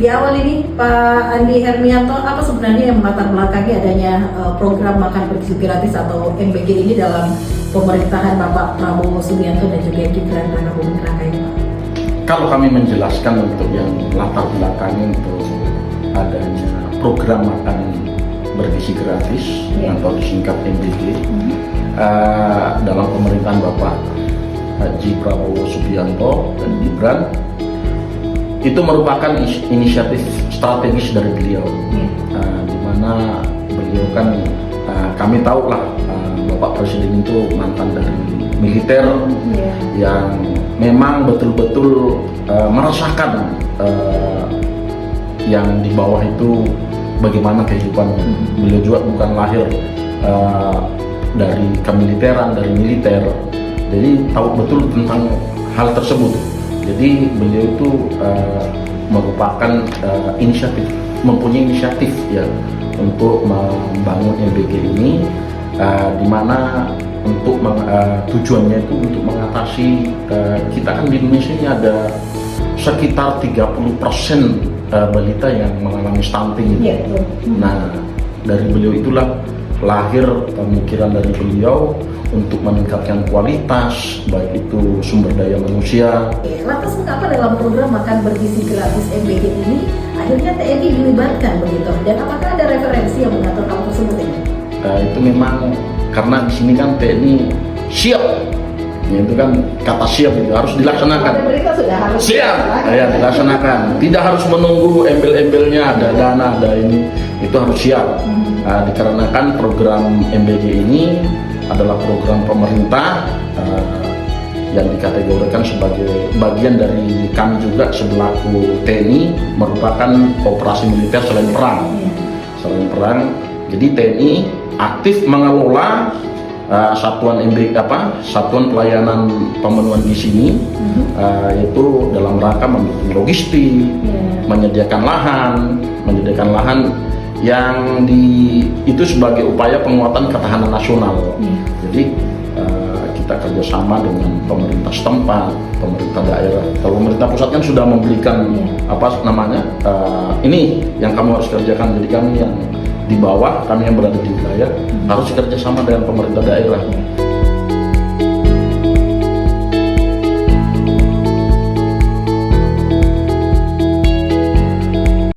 di awal ini Pak Andi Hermianto, apa sebenarnya yang melatar belakangi adanya program makan bergizi gratis atau MBG ini dalam pemerintahan Bapak Prabowo Subianto dan juga Gibran Rakabuming Raka ini, Pak? Kalau kami menjelaskan untuk yang latar belakangnya untuk adanya program makan bergizi gratis atau disingkat MBG dalam pemerintahan Bapak Haji Prabowo Subianto dan Gibran, itu merupakan inisiatif strategis dari beliau, di mana beliau kan kami tahu lah Bapak Presiden itu mantan dari militer yang memang betul-betul merasakan yang di bawah itu bagaimana kehidupannya. Beliau juga bukan lahir dari kemiliteran, dari militer, jadi tahu betul tentang hal tersebut. Jadi beliau itu merupakan mempunyai inisiatif ya untuk membangun MBG ini, di mana untuk tujuannya itu untuk mengatasi kita kan di Indonesia ini ada sekitar 30% balita yang mengalami stunting gitu. Nah, dari beliau itulah lahir pemikiran dari beliau untuk meningkatkan kualitas baik itu sumber daya manusia. Lantas mengapa dalam program makan bergizi gratis MBG ini akhirnya TNI dilibatkan begitu? Dan apakah ada referensi yang mengatur hal tersebut ini? Itu memang karena di sini kan TNI siap, ya, itu kan kata siap itu harus dilaksanakan. Siap, ya dilaksanakan. Tidak harus menunggu embel-embelnya ada dana, ada ini, itu harus siap. Dikarenakan program MBG ini adalah program pemerintah yang dikategorikan sebagai bagian dari kami juga selaku TNI, merupakan operasi militer selain perang. Jadi TNI aktif mengelola satuan pelayanan pemenuhan gizi ini, yaitu dalam rangka mendukung logistik, menyediakan lahan yang itu sebagai upaya penguatan ketahanan nasional. Jadi kita kerjasama dengan pemerintah setempat, pemerintah daerah. Kalau pemerintah pusat kan sudah memberikan ini yang kamu harus kerjakan. Jadi kami yang di bawah, kami yang berada di wilayah harus kerjasama dengan pemerintah daerah.